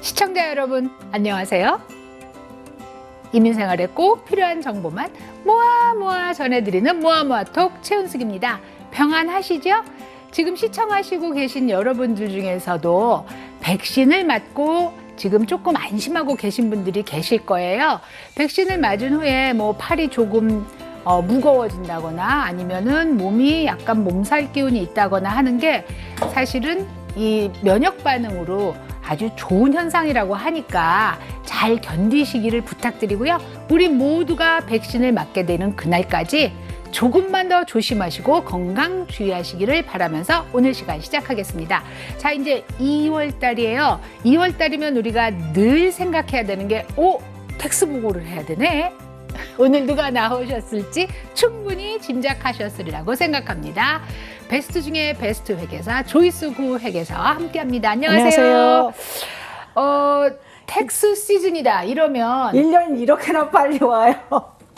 시청자 여러분 안녕하세요. 이민생활에 꼭 필요한 정보만 모아 전해드리는 모아모아톡 최은숙입니다. 평안하시죠? 지금 시청하시고 계신 여러분들 중에서도 백신을 맞고 지금 조금 안심하고 계신 분들이 계실 거예요. 백신을 맞은 후에 뭐 팔이 조금 무거워진다거나 아니면은 몸이 약간 몸살 기운이 있다거나 하는 게 사실은 이 면역 반응으로 아주 좋은 현상이라고 하니까 잘 견디시기를 부탁드리고요. 우리 모두가 백신을 맞게 되는 그날까지 조금만 더 조심하시고 건강 주의하시기를 바라면서 오늘 시간 시작하겠습니다. 자, 이제 2월 달이에요. 2월 달이면 우리가 늘 생각해야 되는 게 텍스 보고를 해야 되네. 오늘 누가 나오셨을지 충분히 짐작하셨으리라고 생각합니다. 베스트 중에 베스트 회계사 조이스 구 회계사와 함께합니다. 안녕하세요. 텍스 시즌이다 이러면 1년이 이렇게나 빨리 와요.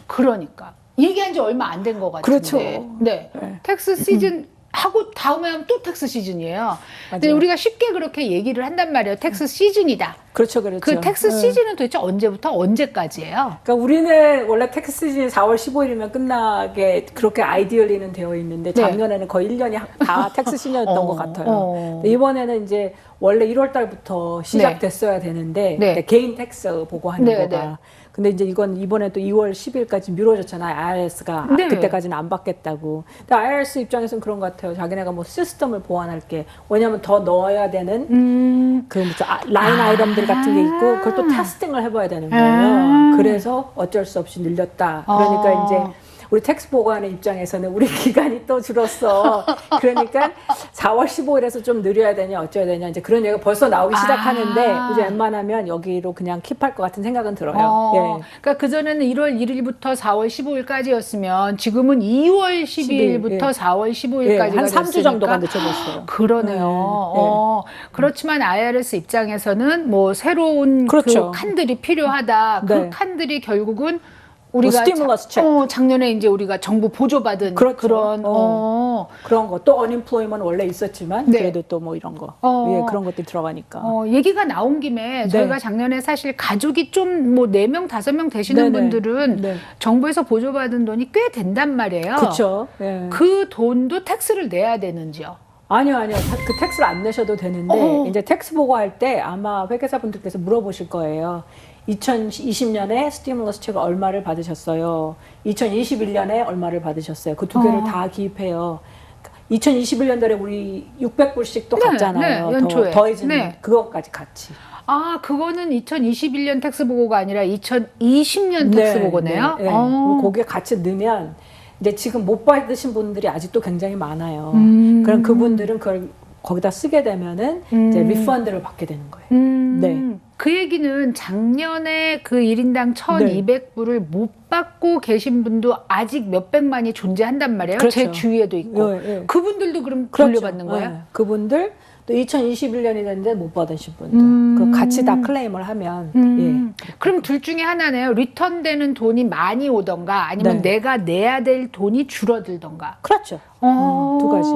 그러니까 얘기한 지 얼마 안 된 것 같은데. 그렇죠. 네. 텍스 시즌 하고 다음에 하면 또 텍스 시즌이에요. 근데 우리가 쉽게 그렇게 얘기를 한단 말이에요. 텍스 시즌이다. 그렇죠, 그렇죠. 그 텍스 시즌은 도대체 언제부터 언제까지예요? 그러니까 우리는 원래 텍스 시즌이 4월 15일이면 끝나게 그렇게 아이디얼리는 되어 있는데 작년에는 거의 1년이 다 텍스 시즌이었던 것 같아요. 이번에는 이제 원래 1월 달부터 시작됐어야 되는데 개인 텍스 보고하는 거가. 근데 이제 이건 이번에 또 2월 10일까지 미뤄졌잖아요. IRS가 그때까지는 안 받겠다고. 근데 IRS 입장에서는 그런 것 같아요. 자기네가 뭐 시스템을 보완할게. 왜냐하면 더 넣어야 되는 그 무슨 라인 아이템들 같은 게 있고 그걸 또 테스팅을 해봐야 되는 거예요. 그래서 어쩔 수 없이 늘렸다. 그러니까 이제 우리 텍스 보고하는 입장에서는 우리 기간이 또 줄었어. 그러니까 4월 15일에서 좀 느려야 되냐 어쩌야 되냐 이제 그런 얘기가 벌써 나오기 시작하는데 이제 웬만하면 여기로 그냥 킵할 것 같은 생각은 들어요. 예. 그러니까 그전에는 1월 1일부터 4월 15일까지였으면 지금은 2월 12일부터 4월 15일까지가 한 3주 정도가 됐으니까. 늦춰졌어요. 그러네요. 그렇지만 IRS 입장에서는 뭐 새로운 그 칸들이 필요하다. 그 칸들이 결국은 우리가 스티뮬러스 체크. 작년에 이제 우리가 정부 보조받은 그런 그런 거 또 언임플로이먼 원래 있었지만 그래도 또 뭐 이런 거 그런 것들이 들어가니까 얘기가 나온 김에 저희가 작년에 사실 가족이 좀 뭐 4명 5명 되시는 분들은 정부에서 보조받은 돈이 꽤 된단 말이에요. 그렇죠. 그 돈도 텍스를 내야 되는지요? 아니요. 그 텍스를 안 내셔도 되는데 이제 텍스 보고할 때 아마 회계사분들께서 물어보실 거예요. 2020년에 스티뮬러스 체크 얼마를 받으셨어요? 2021년에 얼마를 받으셨어요? 그 두 개를 다 기입해요. 2021년도에 우리 600불씩 또 갔잖아요. 연초에. 더해지는 그것까지 같이. 그거는 2021년 텍스 보고가 아니라 2020년 텍스 보고네요? 거기에 같이 넣으면 이제 지금 못 받으신 분들이 아직도 굉장히 많아요. 그럼 그분들은 그걸 거기다 쓰게 되면은 이제 리펀드를 받게 되는 거예요. 그 얘기는 작년에 그 1인당 1,200불을 못 받고 계신 분도 아직 몇백만이 존재한단 말이에요. 그렇죠. 제 주위에도 있고. 그분들도 그럼 돌려받는 거예요? 그분들 또 2021년이 됐는데 못 받으신 분들 같이 다 클레임을 하면 그럼 둘 중에 하나네요. 리턴되는 돈이 많이 오던가 아니면 내가 내야 될 돈이 줄어들던가. 그렇죠. 두 가지.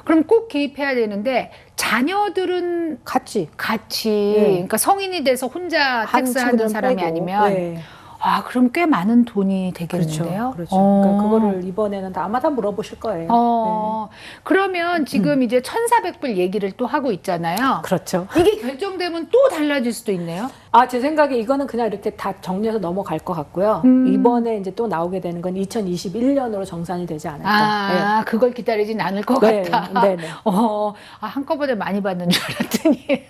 그럼 꼭 개입해야 되는데 자녀들은 같이 그러니까 성인이 돼서 혼자 텍스하는 사람이 빼고. 아니면 그럼 꽤 많은 돈이 되겠는데요. 그렇죠. 그러니까 그거를 이번에는 아마 다 물어보실 거예요. 그러면 지금 이제 1,400불 얘기를 또 하고 있잖아요. 그렇죠. 이게 결정되면 또 달라질 수도 있네요. 제 생각에 이거는 그냥 이렇게 다 정리해서 넘어갈 것 같고요. 이번에 이제 또 나오게 되는 건 2021년으로 정산이 되지 않을까. 그걸 기다리진 않을 것 같다. 한꺼번에 많이 받는 줄 알았더니.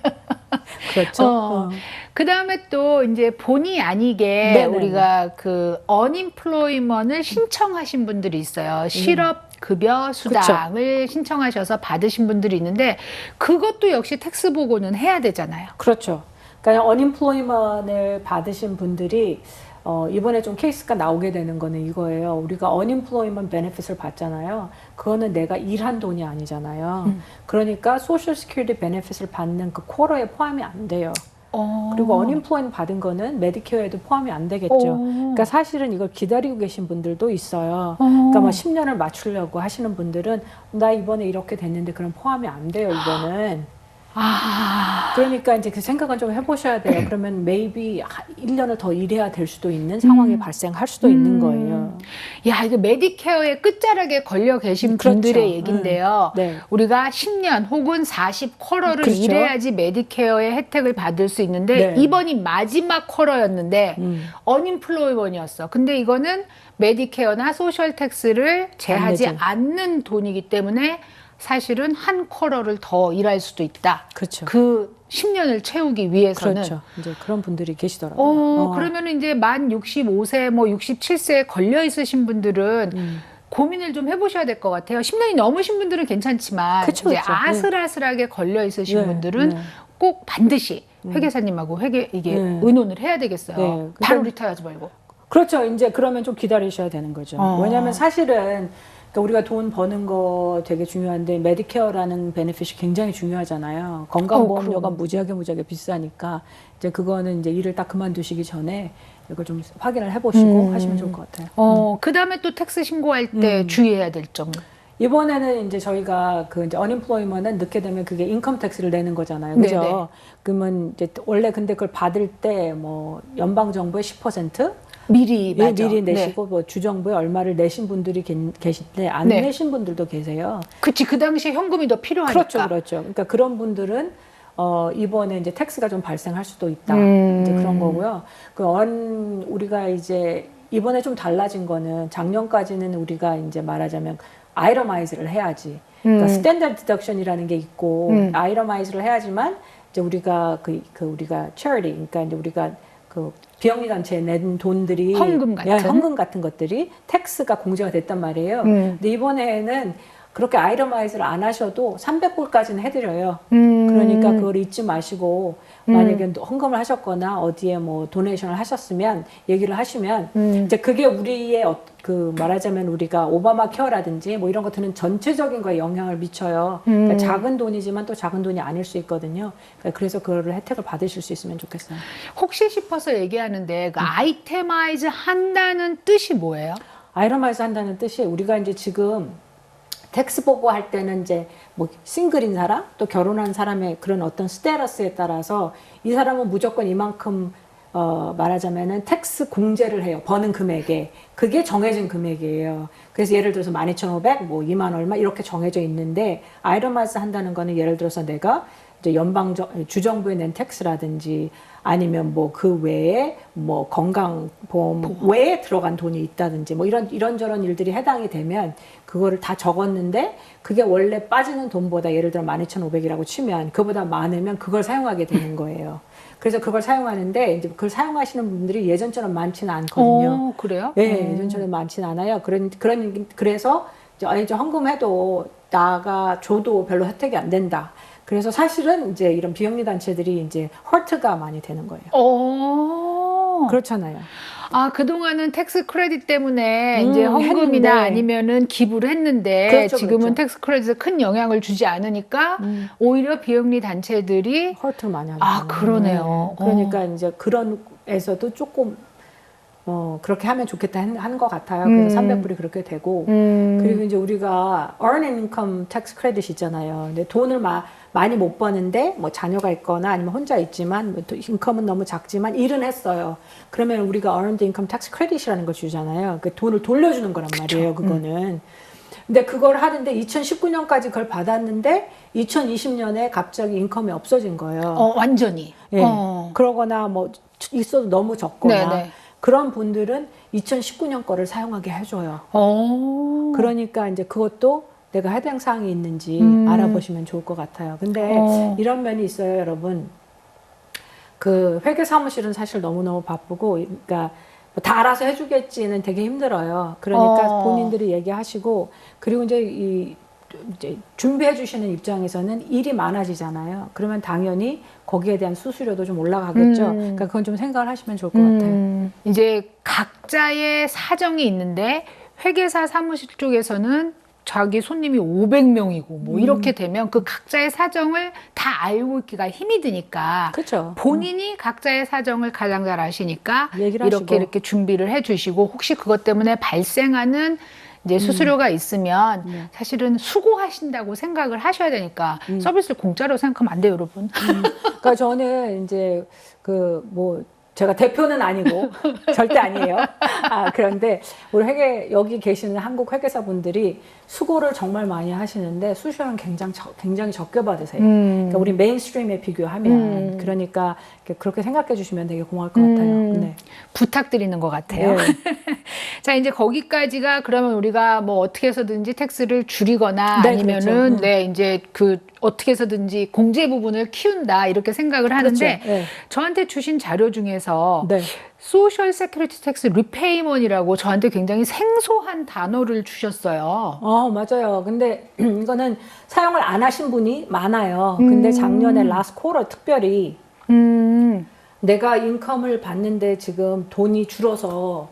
그렇죠. 그 다음에 또 이제 본의 아니게 우리가 그 언임플로이먼을 신청하신 분들이 있어요. 실업급여 수당을 신청하셔서 받으신 분들이 있는데 그것도 역시 텍스 보고는 해야 되잖아요. 그렇죠. 그러니까 언임플로이먼을 받으신 분들이 이번에 좀 케이스가 나오게 되는 거는 이거예요. 우리가 언임플로이먼 베네핏을 받잖아요. 그거는 내가 일한 돈이 아니잖아요. 그러니까 소셜 시큐리티 베네핏을 받는 그 쿼터에 포함이 안 돼요. 그리고 언임플로이먼 받은 거는 메디케어에도 포함이 안 되겠죠. 그러니까 사실은 이걸 기다리고 계신 분들도 있어요. 그러니까 막 10년을 맞추려고 하시는 분들은 나 이번에 이렇게 됐는데 그럼 포함이 안 돼요, 이거는. 그러니까 이제 그 생각은 좀 해보셔야 돼요. 그러면 maybe 1년을 더 일해야 될 수도 있는 상황이 발생할 수도 있는 거예요. 야, 이거 메디케어의 끝자락에 걸려 계신 그렇죠. 분들의 얘긴데요. 네. 우리가 10년 혹은 40쿼러를 그렇죠. 일해야지 메디케어의 혜택을 받을 수 있는데 네. 이번이 마지막 쿼러였는데 언임플로이먼이었어. 근데 이거는 메디케어나 소셜택스를 제하지 안 내죠. 않는 돈이기 때문에 사실은 한 쿼러를 더 일할 수도 있다. 그렇죠. 그 10년을 채우기 위해서는. 그렇죠. 이제 그런 분들이 계시더라고요. 그러면은 이제 만 65세, 뭐 67세에 걸려 있으신 분들은 고민을 좀 해보셔야 될 것 같아요. 10년이 넘으신 분들은 괜찮지만 그쵸, 이제 그쵸. 아슬아슬하게 걸려 있으신 네, 분들은 네. 꼭 반드시 회계사님하고 이게 네. 의논을 해야 되겠어요. 네. 바로 리타이어하지 말고. 그렇죠. 이제 그러면 좀 기다리셔야 되는 거죠. 왜냐하면 사실은 그러니까 우리가 돈 버는 거 되게 중요한데 메디케어라는 베네핏이 굉장히 중요하잖아요. 건강보험료가 무지하게 비싸니까 이제 그거는 이제 일을 딱 그만두시기 전에 이걸 좀 확인을 해보시고 하시면 좋을 것 같아요. 그 다음에 또 텍스 신고할 때 주의해야 될 점은? 이번에는 이제 저희가 그 이제 언임플로이먼은 늦게 되면 그게 인컴 텍스를 내는 거잖아요. 그죠? 네네. 그러면 이제 원래 근데 그걸 받을 때 뭐 연방 정부의 10% 미리 맞아. 미리 네. 내시고 뭐 주정부에 얼마를 내신 분들이 계신데 안 네. 내신 분들도 계세요. 그치, 그 당시에 현금이 더 필요하니까. 그렇죠. 그러니까 그런 분들은 이번에 이제 텍스가 좀 발생할 수도 있다. 이제 그런 거고요. 우리가 이제 이번에 좀 달라진 거는 작년까지는 우리가 이제 말하자면 아이러마이즈를 해야지. 그러니까 스탠다드 디덕션이라는 게 있고 아이러마이즈를 해야지만 이제 우리가 우리가 charity, 그러니까 이제 우리가 그 비영리 단체에 낸 돈들이 헌금 같은? 헌금 같은 것들이 텍스가 공제가 됐단 말이에요. 근데 이번에는 그렇게 아이러마이즈를 안 하셔도 300불까지는 해드려요. 그러니까 그걸 잊지 마시고 만약에 헌금을 하셨거나 어디에 뭐 도네이션을 하셨으면 얘기를 하시면 이제 그게 우리의 그 말하자면 우리가 오바마 케어라든지 뭐 이런 것들은 전체적인 거에 영향을 미쳐요. 그러니까 작은 돈이지만 또 작은 돈이 아닐 수 있거든요. 그러니까 그래서 그거를 혜택을 받으실 수 있으면 좋겠어요. 혹시 싶어서 얘기하는데 그 아이테마이즈 한다는 뜻이 뭐예요? 아이러마이즈 한다는 뜻이 우리가 이제 지금 텍스 보고할 때는 이제 뭐 싱글인 사람 또 결혼한 사람의 그런 어떤 스테러스에 따라서 이 사람은 무조건 이만큼 말하자면은 텍스 공제를 해요. 버는 금액에. 그게 정해진 금액이에요. 그래서 예를 들어서 12,500, 뭐 2만 얼마 이렇게 정해져 있는데 아이러마이즈 한다는 거는 예를 들어서 내가 이제 주정부에 낸 텍스라든지 아니면 뭐 그 외에 뭐 건강보험 외에 들어간 돈이 있다든지 뭐 이런저런 일들이 해당이 되면 그거를 다 적었는데 그게 원래 빠지는 돈보다 예를 들어 12,500이라고 치면 그보다 많으면 그걸 사용하게 되는 거예요. 그래서 그걸 사용하는데 이제 그걸 사용하시는 분들이 예전처럼 많지는 않거든요. 그래요? 네, 예전처럼 많지는 않아요. 그래서 이제 헌금해도 나가 줘도 별로 혜택이 안 된다. 그래서 사실은 이제 이런 비영리 단체들이 이제 허트가 많이 되는 거예요. 그렇잖아요. 그동안은 텍스 크레딧 때문에 이제 헌금이나 했는데. 아니면은 기부를 했는데 그렇죠, 지금은 그렇죠. 텍스 크레딧에 큰 영향을 주지 않으니까 오히려 비영리 단체들이 허트를 많이 하죠. 그러네요. 그러니까 이제 그런 에서도 조금 그렇게 하면 좋겠다 하는 것 같아요. 그래서 300불이 그렇게 되고 그리고 이제 우리가 earn income tax credit 있잖아요. 근데 돈을 많이 못 버는데 뭐 자녀가 있거나 아니면 혼자 있지만 뭐 인컴은 너무 작지만 일은 했어요. 그러면 우리가 earned income tax credit이라는 걸 주잖아요. 그 돈을 돌려주는 거란 말이에요. 그거는. 근데 그걸 하는데 2019년까지 그걸 받았는데 2020년에 갑자기 인컴이 없어진 거예요. 완전히. 예. 그러거나 뭐 있어도 너무 적거나 네네. 그런 분들은 2019년 거를 사용하게 해줘요. 그러니까 이제 그것도 내가 해당 사항이 있는지 알아보시면 좋을 것 같아요. 근데 이런 면이 있어요, 여러분. 그 회계 사무실은 사실 너무너무 바쁘고, 그러니까 뭐 다 알아서 해주겠지는 되게 힘들어요. 그러니까 본인들이 얘기하시고, 그리고 이제 이제 준비해 주시는 입장에서는 일이 많아지잖아요. 그러면 당연히 거기에 대한 수수료도 좀 올라가겠죠. 그러니까 그건 좀 생각을 하시면 좋을 것 같아요. 이제 각자의 사정이 있는데 회계사 사무실 쪽에서는 자기 손님이 500명이고 뭐 이렇게 되면 그 각자의 사정을 다 알고 있기가 힘이 드니까 그렇죠. 본인이 각자의 사정을 가장 잘 아시니까 얘기를 하시고. 이렇게 준비를 해 주시고 혹시 그것 때문에 발생하는 이제 수수료가 있으면 사실은 수고하신다고 생각을 하셔야 되니까 서비스를 공짜로 생각하면 안 돼요, 여러분. 그러니까 저는 이제 제가 대표는 아니고 절대 아니에요. 그런데 우리 여기 계시는 한국 회계사분들이 수고를 정말 많이 하시는데 수수료는 굉장히 적게 받으세요. 그러니까 우리 메인스트림에 비교하면 그러니까 그렇게 생각해 주시면 되게 고마울 것 같아요. 네. 부탁드리는 것 같아요. 네. 자, 이제 거기까지가 그러면 우리가 뭐 어떻게 해서든지 텍스를 줄이거나 네, 아니면은 그렇죠. 이제 어떻게 해서든지 공제 부분을 키운다 이렇게 생각을 하는데 그렇죠. 네. 저한테 주신 자료 중에서 네. 소셜 세큐리티 텍스 리페이먼이라고 저한테 굉장히 생소한 단어를 주셨어요. 맞아요. 근데 이거는 사용을 안 하신 분이 많아요. 근데 작년에 라스트 쿼터 특별히 내가 인컴을 받는데 지금 돈이 줄어서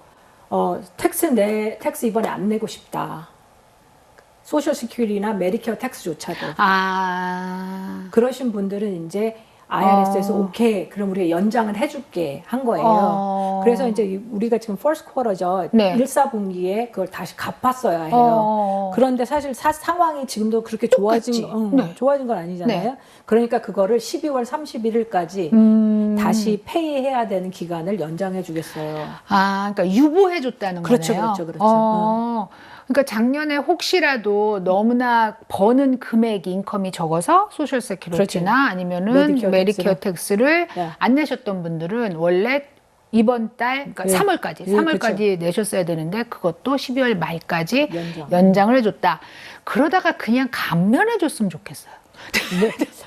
텍스 이번에 안 내고 싶다. 소셜 시큐리티나 메디케어 텍스조차도. 그러신 분들은 이제 IRS에서 오케이, 그럼 우리가 연장을 해줄게 한 거예요. 그래서 이제 우리가 지금 first quarter죠. 네. 1사분기에 그걸 다시 갚았어야 해요. 그런데 사실 상황이 지금도 그렇게 좋아진 건 아니잖아요. 네. 그러니까 그거를 12월 31일까지 다시 페이해야 되는 기간을 연장해 주겠어요. 그러니까 유보해 줬다는 그렇죠, 거네요. 그렇죠. 그러니까 작년에 혹시라도 너무나 버는 금액이 인컴이 적어서 소셜 세큐리티나 그렇죠. 아니면은 메디케어 텍스를 네. 안 내셨던 분들은 원래 이번 달, 그러니까 네. 3월까지, 네, 3월까지 내셨어야 되는데 그것도 12월 말까지 연장. 연장을 해줬다. 그러다가 그냥 감면해 줬으면 좋겠어요.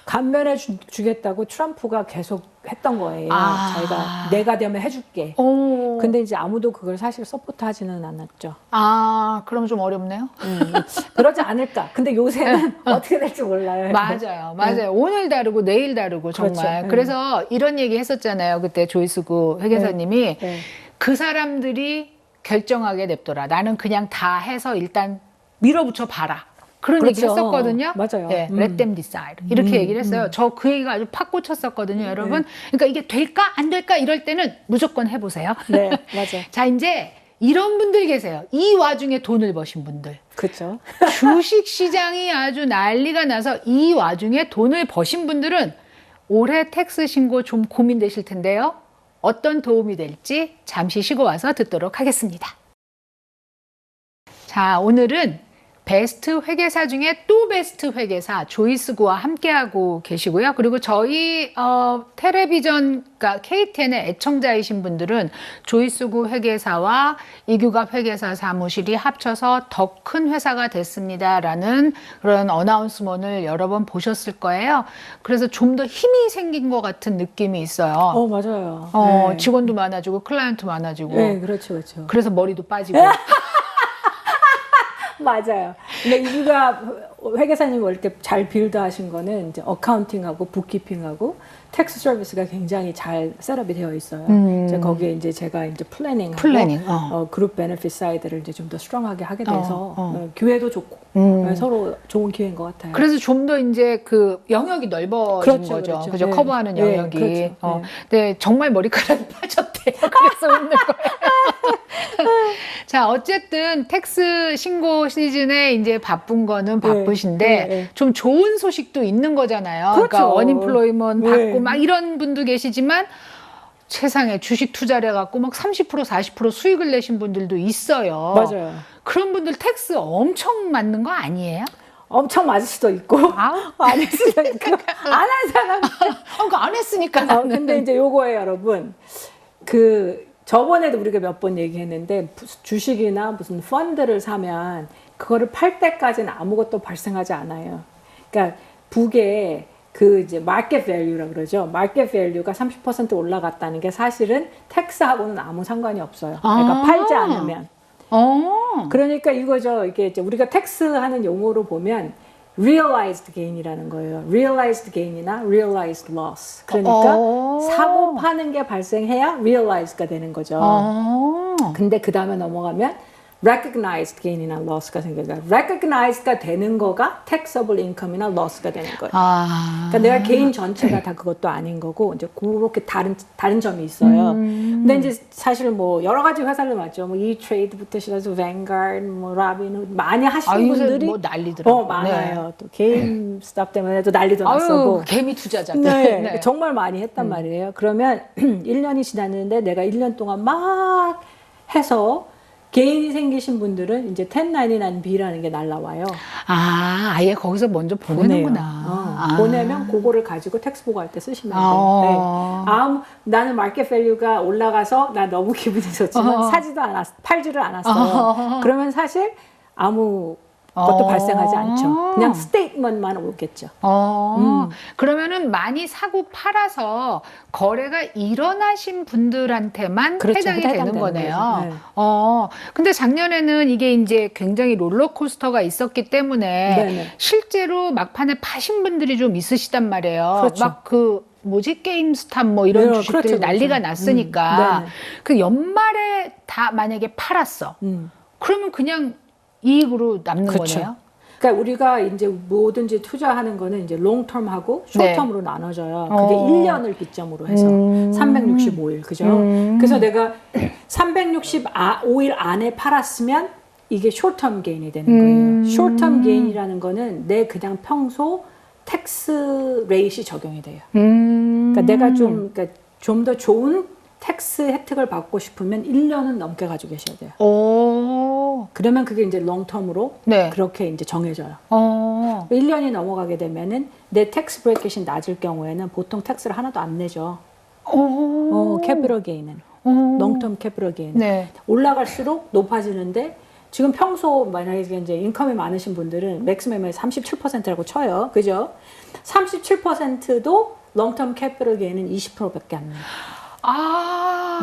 감면해 주겠다고 트럼프가 계속 했던 거예요. 자기가 내가 되면 해줄게. 근데 이제 아무도 그걸 사실 서포트하지는 않았죠. 그럼 좀 어렵네요. 그러지 않을까. 근데 요새는 어떻게 될지 몰라요. 맞아요. 오늘 다르고 내일 다르고 정말. 그렇죠. 그래서 이런 얘기 했었잖아요. 그때 조이스구 회계사님이 네. 그 사람들이 결정하게 냅둬라. 나는 그냥 다 해서 일단 밀어붙여 봐라. 그런 그렇죠. 얘기 했었거든요. 맞아요. 네, let them decide. 이렇게 얘기를 했어요. 저 그 얘기가 아주 팍 꽂혔었거든요, 여러분. 그러니까 이게 될까 안 될까 이럴 때는 무조건 해보세요. 네, 맞아요. 자, 이제 이런 분들 계세요. 이 와중에 돈을 버신 분들. 그렇죠. 주식 시장이 아주 난리가 나서 이 와중에 돈을 버신 분들은 올해 텍스 신고 좀 고민되실 텐데요. 어떤 도움이 될지 잠시 쉬고 와서 듣도록 하겠습니다. 자, 오늘은 베스트 회계사 중에 또 베스트 회계사 조이스구와 함께하고 계시고요. 그리고 저희 텔레비전, 그러니까 KTN의 애청자이신 분들은 조이스구 회계사와 이규갑 회계사 사무실이 합쳐서 더 큰 회사가 됐습니다라는 그런 어나운스먼을 여러 번 보셨을 거예요. 그래서 좀 더 힘이 생긴 것 같은 느낌이 있어요. 맞아요. 네. 직원도 많아지고 클라이언트 많아지고. 네, 그렇죠. 그래서 머리도 빠지고. 맞아요. 근데 이유가 회계사님이 올 때 잘 빌드하신 거는 이제 어카운팅하고 북키핑하고 텍스 서비스가 굉장히 잘 셋업이 되어 있어요. 이제 거기에 이제 제가 이제 플래닝하고 그룹 베네핏 사이드를 이제 좀 더 스트롱하게 하게 돼서 기회도 좋고 서로 좋은 기회인 것 같아요. 그래서 좀 더 이제 그 영역이 넓어진 거죠. 그죠? 네. 커버하는 영역이. 네, 그렇죠. 네, 정말 머리카락이 빠졌대요. 그래서 웃는 거예요. 자, 어쨌든 텍스 신고 시즌에 이제 바쁜 거는 바쁘신데 좀 좋은 소식도 있는 거잖아요. 그렇죠. 그러니까 어닝플로이먼 받고 네. 막 이런 분도 계시지만 세상에 주식 투자를 해갖고 막 30% 40% 수익을 내신 분들도 있어요. 맞아요. 그런 분들 텍스 엄청 맞는 거 아니에요? 엄청 맞을 수도 있고 안 할 수도 있고 안 한 사람. 그러니까 안 했으니까 나는. 근데 이제 요거예요, 여러분. 저번에도 우리가 몇 번 얘기했는데 주식이나 무슨 펀드를 사면 그거를 팔 때까지는 아무것도 발생하지 않아요. 그러니까 북에 이제 마켓 밸류라 그러죠. 마켓 밸류가 30% 올라갔다는 게 사실은 텍스하고는 아무 상관이 없어요. 그러니까 팔지 않으면. 그러니까 이거죠. 이게 이제 우리가 텍스하는 용어로 보면 realized gain이라는 거예요. realized gain이나 realized loss. 그러니까 사고 파는 게 발생해야 realized가 되는 거죠. 근데 그 다음에 넘어가면 recognized gain이나 loss가 생겨요. recognized가 되는 거가 taxable income이나 loss가 되는 거예요. 그러니까 내가 개인 전체가 다 그것도 아닌 거고 이제 그렇게 다른 점이 있어요. 근데 이제 사실 뭐 여러 가지 회사를 맞죠. 뭐 E-Trade부터 시작해서 Vanguard, 뭐 라빈 많이 하시는 분들이 뭐 난리더라고요. 많아요. 네. 또 게임 스탑 때문에 또 난리도 났었고. 개미 투자자들. 네, 네. 정말 많이 했단 말이에요. 그러면 1년이 지났는데 내가 1년 동안 막 해서 개인이 생기신 분들은 이제 1099B라는 게 날라와요. 아예 거기서 먼저 보내는구나. 보내면 그거를 가지고 텍스 보고할 때 쓰시면 돼요. 네. 나는 마켓 밸류가 올라가서 나 너무 기분이 좋지만 사지도 않았어, 팔지를 않았어요. 그러면 사실 아무 것도 발생하지 않죠. 그냥 스테이트먼트만 오겠죠. 그러면은 많이 사고 팔아서 거래가 일어나신 분들한테만 그렇죠. 해당이 되는 해당되는 거네요. 거죠. 네. 근데 작년에는 이게 이제 굉장히 롤러코스터가 있었기 때문에 네네. 실제로 막판에 파신 분들이 좀 있으시단 말이에요. 그렇죠. 막 게임스탑 뭐 이런 네, 주식들이 그렇죠, 난리가 그렇죠. 났으니까 네네. 그 연말에 다 만약에 팔았어. 그러면 그냥 이익으로 남는 그렇죠. 거네요. 그러니까 우리가 이제 뭐든지 투자하는 거는 이제 롱텀하고 네. 숏텀으로 나눠져요. 그게 1년을 기점으로 해서 365일, 그죠? 그래서 내가 365일 안에 팔았으면 이게 숏텀 게인이 되는 거예요. 숏텀 게인이라는 거는 내 그냥 평소 텍스 레이시 적용이 돼요. 그러니까 내가 좀 더 좋은 텍스 혜택을 받고 싶으면 1년은 넘게 가지고 계셔야 돼요. 그러면 그게 이제 롱텀으로 네. 그렇게 이제 정해져요. 1년이 넘어가게 되면은 내 텍스 브레이크이 낮을 경우에는 보통 텍스를 하나도 안 내죠. 캐피럴 게인은. 롱텀 캐피럴 게인은. 네. 올라갈수록 높아지는데 지금 평소 만약에 이제 인컴이 많으신 분들은 맥시멈에 37%라고 쳐요. 그죠? 37%도 롱텀 캐피럴 게인은 20%밖에 안 나요.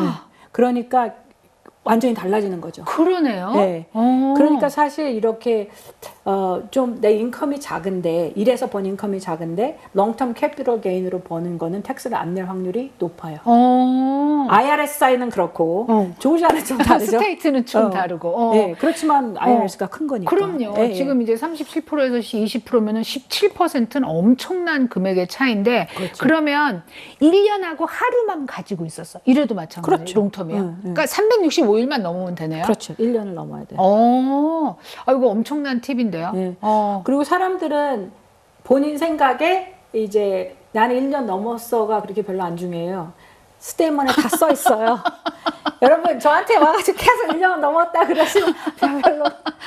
네. 그러니까 완전히 달라지는 거죠. 그러네요. 네. 그러니까 사실 이렇게 좀 내 인컴이 작은데 일해서 번 인컴이 작은데 롱텀 캐피털 게인으로 버는 거는 텍스를 안 낼 확률이 높아요. IRS는 그렇고 조지아는 좀 다르죠. 스테이트는 좀 다르고. 네, 그렇지만 IRS가 큰 거니까. 그럼요. 네, 지금 이제 37%에서 20%면은 17%는 엄청난 금액의 차이인데 그렇죠. 그러면 1년하고 하루만 가지고 있었어. 이래도 마찬가지. 그렇죠. 롱텀이야. 그러니까 365일만 넘으면 되네요. 그렇죠. 1년을 넘어야 돼요. 이거 엄청난 팁인데요. 네. 그리고 사람들은 본인 생각에 이제 나는 1년 넘었어가 그렇게 별로 안 중요해요. 스테이먼에 다 써 있어요. 여러분 저한테 와가지고 계속 1년 넘었다 그러시면 별로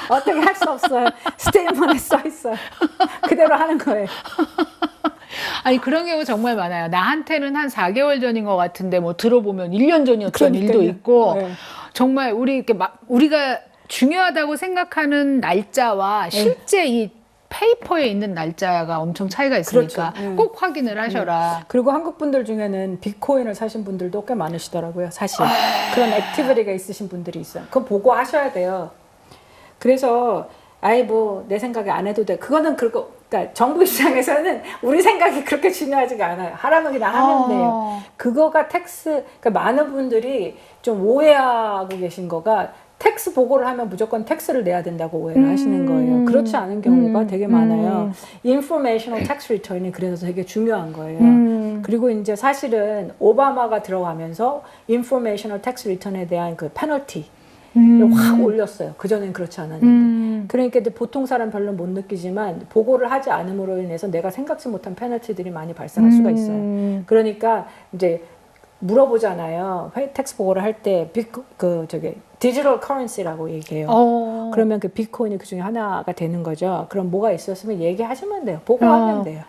어떻게 할 수 없어요. 스테이먼에 써 있어요. 그대로 하는 거예요. 아니 그런 경우 정말 많아요. 나한테는 한 4개월 전인 것 같은데 뭐 들어보면 1년 전이었던 일도 있고 네. 정말 우리가 중요하다고 생각하는 날짜와 실제 이 페이퍼에 있는 날짜가 엄청 차이가 있으니까 그렇죠. 꼭 확인을 하셔라. 그리고 한국 분들 중에는 비트코인을 사신 분들도 꽤 많으시더라고요. 사실 그런 액티비티가 있으신 분들이 있어요. 그거 보고 하셔야 돼요. 그래서 뭐 내 생각에 안 해도 돼. 그거는 그러니까 정부 입장에서는 우리 생각이 그렇게 중요하지가 않아요. 하라면 그냥 하면 돼요. 그거가 그러니까 많은 분들이 좀 오해하고 계신 거가 텍스 보고를 하면 무조건 텍스를 내야 된다고 오해를 하시는 거예요. 그렇지 않은 경우가 되게 많아요. Informational Tax Return이 그래서 되게 중요한 거예요. 그리고 이제 사실은 오바마가 들어가면서 Informational Tax Return에 대한 그 페널티 확 올렸어요. 그전엔 그렇지 않았는데. 그러니까 이제 보통 사람 별로 못 느끼지만 보고를 하지 않음으로 인해서 내가 생각지 못한 페널티들이 많이 발생할 수가 있어요. 그러니까 이제 물어보잖아요. 텍스 보고를 할 때 디지털 커런시라고 얘기해요. 그러면 그 비트코인이 그 중에 하나가 되는 거죠. 그럼 뭐가 있었으면 얘기하시면 돼요. 보고하면 돼요.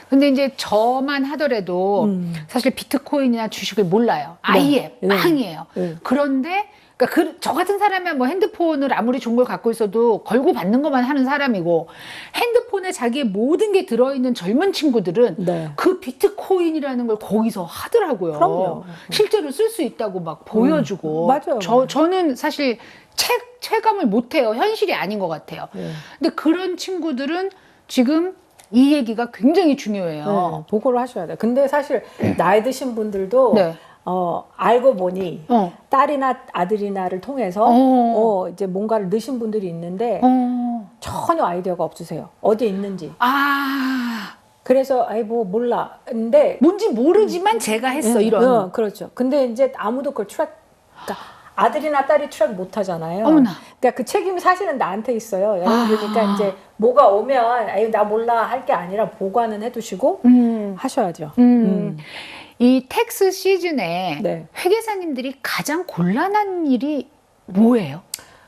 근데 이제 저만 하더라도 사실 비트코인이나 주식을 몰라요. 아예 빵이에요. 그런데 그러니까 저 같은 사람이야 뭐 핸드폰을 아무리 좋은 걸 갖고 있어도 걸고 받는 것만 하는 사람이고 핸드폰에 자기의 모든 게 들어있는 젊은 친구들은 그 비트코인이라는 걸 거기서 하더라고요. 그럼요. 실제로 쓸 수 있다고 막 보여주고. 맞아요. 저는 사실 체감을 못해요. 현실이 아닌 것 같아요. 근데 그런 친구들은 지금 이 얘기가 굉장히 중요해요. 보고를 하셔야 돼요. 근데 사실 나이 드신 분들도 알고 보니 딸이나 아들이나를 통해서 이제 뭔가를 넣으신 분들이 있는데 전혀 아이디어가 없으세요. 어디에 있는지. 그래서 뭐 몰라. 근데 뭔지 모르지만 제가 했어 이런. 그렇죠. 근데 이제 아무도 그걸 그러니까 아들이나 딸이 트랙 못 하잖아요. 어머나. 그러니까 그 책임이 사실은 나한테 있어요. 여러분 그러니까 이제 뭐가 오면 나 몰라 할 게 아니라 보관은 해두시고 하셔야죠. 이 텍스 시즌에 네. 회계사님들이 가장 곤란한 일이 뭐예요?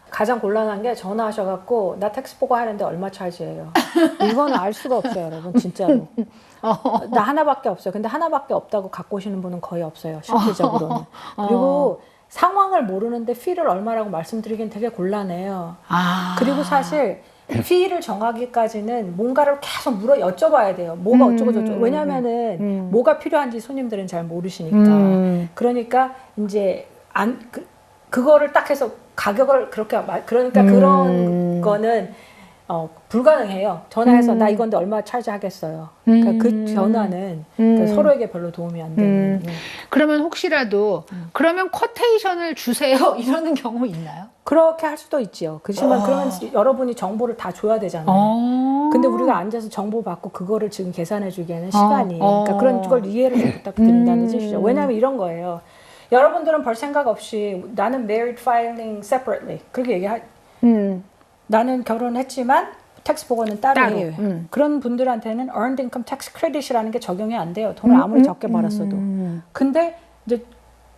가장 곤란한 게 전화하셔갖고 나 텍스 보고하는데 얼마 차지해요. 이거는 알 수가 없어요, 여러분 진짜로. 나 하나밖에 없어요. 근데 하나밖에 없다고 갖고 오시는 분은 거의 없어요, 실질적으로는. 그리고 상황을 모르는데 피를 얼마라고 말씀드리긴 되게 곤란해요. 그리고 사실 피를 정하기까지는 뭔가를 계속 여쭤봐야 돼요. 뭐가 어쩌고 저쩌고. 왜냐면은 뭐가 필요한지 손님들은 잘 모르시니까. 그러니까 이제 그거를 딱 해서 가격을 그렇게 그러니까 그런 거는 불가능해요. 전화해서 나 이건데 얼마 차지하겠어요. 그러니까 그 전화는 그러니까 서로에게 별로 도움이 안 되는. 그러면 혹시라도 그러면 쿼테이션을 주세요 이러는 경우 있나요? 그렇게 할 수도 있지요. 그렇지만 그러면 여러분이 정보를 다 줘야 되잖아요. 근데 우리가 앉아서 정보 받고 그거를 지금 계산해 주기에는 시간이. 그러니까 그런 걸 이해를 좀 부탁드린다는 뜻이죠. 왜냐하면 이런 거예요. 여러분들은 별 생각 없이 나는 married filing separately 그렇게 나는 결혼했지만 텍스 보고는 따로 해요. 그런 분들한테는 earned income tax credit이라는 게 적용이 안 돼요. 돈을 아무리 적게 벌었어도. 근데 이제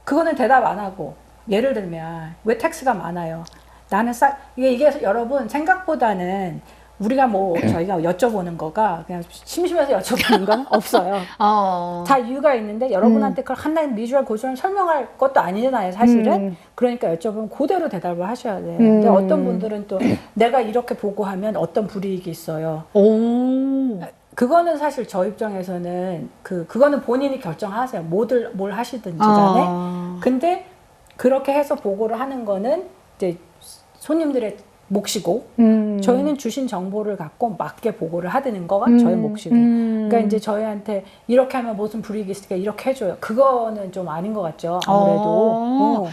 그거는 대답 안 하고 예를 들면 왜 텍스가 많아요? 나는 이게 여러분 생각보다는 우리가 저희가 여쭤보는 거가 그냥 심심해서 여쭤보는 건 없어요. 다 이유가 있는데 여러분한테 그걸 하나의 미주얼 고주얼 설명할 것도 아니잖아요, 사실은. 그러니까 여쭤보면 그대로 대답을 하셔야 돼요. 근데 어떤 분들은 또 내가 이렇게 보고하면 어떤 불이익이 있어요. 그거는 사실 저 입장에서는 그거는 본인이 결정하세요. 뭘 하시든지 간에. 근데 그렇게 해서 보고를 하는 거는 이제 손님들의 몫이고 저희는 주신 정보를 갖고 맞게 보고를 하는 거가 저희 몫이고 그러니까 이제 저희한테 이렇게 하면 무슨 불이익이 있으니까 이렇게 해줘요. 그거는 좀 아닌 것 같죠, 아무래도.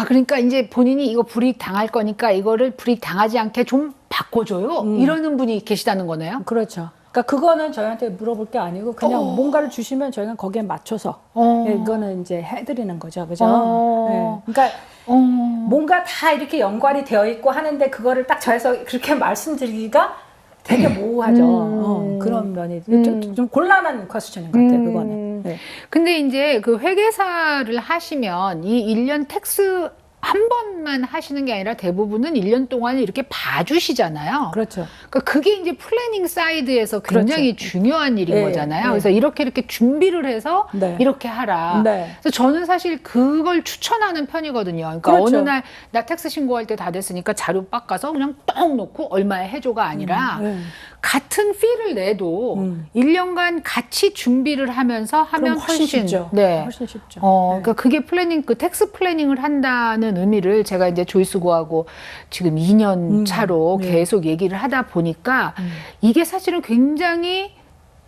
그러니까 이제 본인이 이거 불이익 당할 거니까 이거를 불이익 당하지 않게 좀 바꿔줘요 이러는 분이 계시다는 거네요. 그렇죠. 그러니까 그거는 저희한테 물어볼 게 아니고 그냥 뭔가를 주시면 저희가 거기에 맞춰서 이거는 이제 해드리는 거죠, 그죠? 그러니까 뭔가 다 이렇게 연관이 되어 있고 하는데 그거를 딱 저에서 그렇게 말씀드리기가 되게 모호하죠. 그런 면이 좀 곤란한 퀘스천인 것 같아요, 그거는. 근데 이제 그 회계사를 하시면 이 1년 텍스 한 번만 하시는 게 아니라 대부분은 1년 동안 이렇게 봐주시잖아요. 그렇죠. 그러니까 그게 이제 플래닝 사이드에서 굉장히 중요한 일인 거잖아요. 그래서 이렇게 준비를 해서 이렇게 하라. 그래서 저는 사실 그걸 추천하는 편이거든요. 그러니까 어느 날 나 텍스 신고할 때 다 됐으니까 자료 빡가서 그냥 떡 놓고 얼마에 해줘가 아니라 같은 피를 내도 1년간 같이 준비를 하면서 하면 훨씬 쉽죠. 훨씬 쉽죠. 그러니까 그게 그 텍스 플래닝을 한다는 의미를 제가 이제 조이스고하고 지금 2년 차로 계속 얘기를 하다 보니까 이게 사실은 굉장히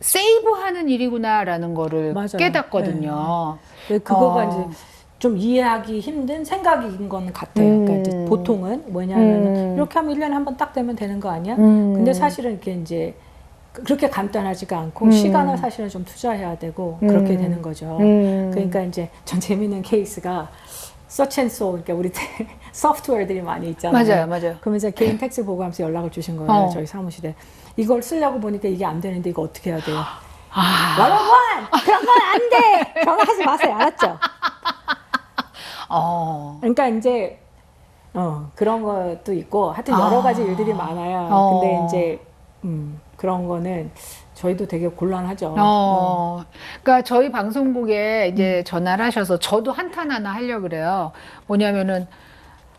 세이브하는 일이구나라는 거를 깨닫거든요. 그거가 이제 좀 이해하기 힘든 생각인 건 같아요. 그러니까 이제 보통은 뭐냐면 이렇게 하면 1년에 한 번 딱 되면 되는 거 아니야? 근데 사실은 이게 이제 그렇게 간단하지가 않고 시간을 사실은 좀 투자해야 되고 그렇게 되는 거죠. 그러니까 이제 전 재밌는 케이스가 서치앤소 그러니까 우리 소프트웨어들이 많이 있잖아요. 맞아요. 그러면 이제 개인 텍스 보고하면서 연락을 주신 거예요. 저희 사무실에. 이걸 쓰려고 보니까 이게 안 되는데 이거 어떻게 해야 돼요? 여러분! 그런 건 안 돼! 그런 거 하지 마세요. 알았죠? 그러니까 이제 그런 것도 있고 하여튼 여러 가지 일들이 많아요. 근데 이제 그런 거는 저희도 되게 곤란하죠. 그러니까 저희 방송국에 이제 전화를 하셔서 저도 한탄 하나 하려고 그래요. 뭐냐면은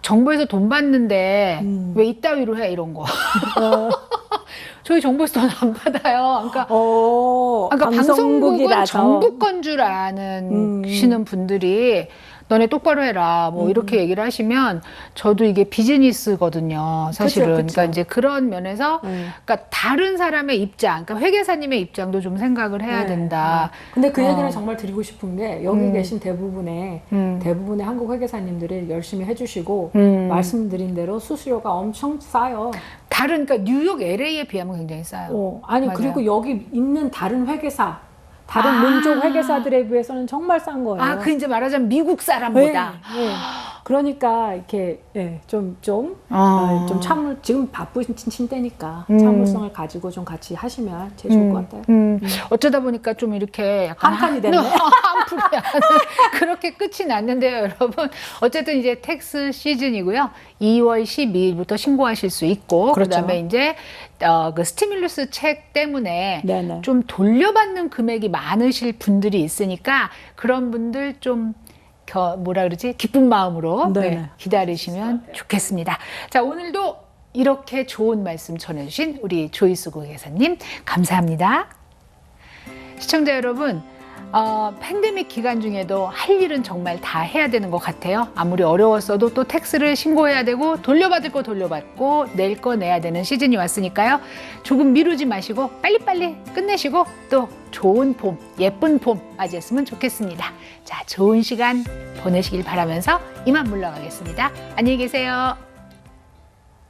정부에서 돈 받는데 왜 이따위로 해 이런 거. 저희 정부에서 돈 안 받아요. 그러니까 방송국은 정부 건 줄 아는 시는 분들이 너네 똑바로 해라. 뭐 이렇게 얘기를 하시면 저도 이게 비즈니스거든요. 사실은. 그쵸, 그쵸. 그러니까 이제 그런 면에서 그러니까 다른 사람의 입장, 그러니까 회계사님의 입장도 좀 생각을 해야 된다. 근데 그 얘기는 정말 드리고 싶은 게 여기 계신 대부분의 한국 회계사님들이 열심히 해주시고 말씀드린 대로 수수료가 엄청 싸요. 다른 그러니까 뉴욕 LA에 비하면 굉장히 싸요. 아니 맞아요. 그리고 여기 있는 다른 회계사, 다른 민족 회계사들에 비해서는 정말 싼 거예요. 아, 그 이제 말하자면 미국 사람보다. 네. 그러니까 이렇게 좀 참을 지금 바쁘신 때니까 참을성을 가지고 좀 같이 하시면 제일 좋을 것 같아요. 어쩌다 보니까 좀 이렇게 약간 한 칸이 됐네. 한풀이 그렇게 끝이 났는데요, 여러분. 어쨌든 이제 텍스 시즌이고요. 2월 12일부터 신고하실 수 있고, 그렇죠. 그다음에 이제 그 스티뮬러스 책 때문에 네네. 좀 돌려받는 금액이 많으실 분들이 있으니까 그런 분들 좀 뭐라 그러지? 기쁜 마음으로 네네. 기다리시면 좋겠습니다. 자, 오늘도 이렇게 좋은 말씀 전해주신 우리 조이수 회계사님 감사합니다. 시청자 여러분, 팬데믹 기간 중에도 할 일은 정말 다 해야 되는 것 같아요. 아무리 어려웠어도 또 텍스를 신고해야 되고 돌려받을 거 돌려받고 낼 거 내야 되는 시즌이 왔으니까요. 조금 미루지 마시고 빨리빨리 끝내시고 또 좋은 봄, 예쁜 봄 맞이했으면 좋겠습니다. 자, 좋은 시간 보내시길 바라면서 이만 물러가겠습니다. 안녕히 계세요.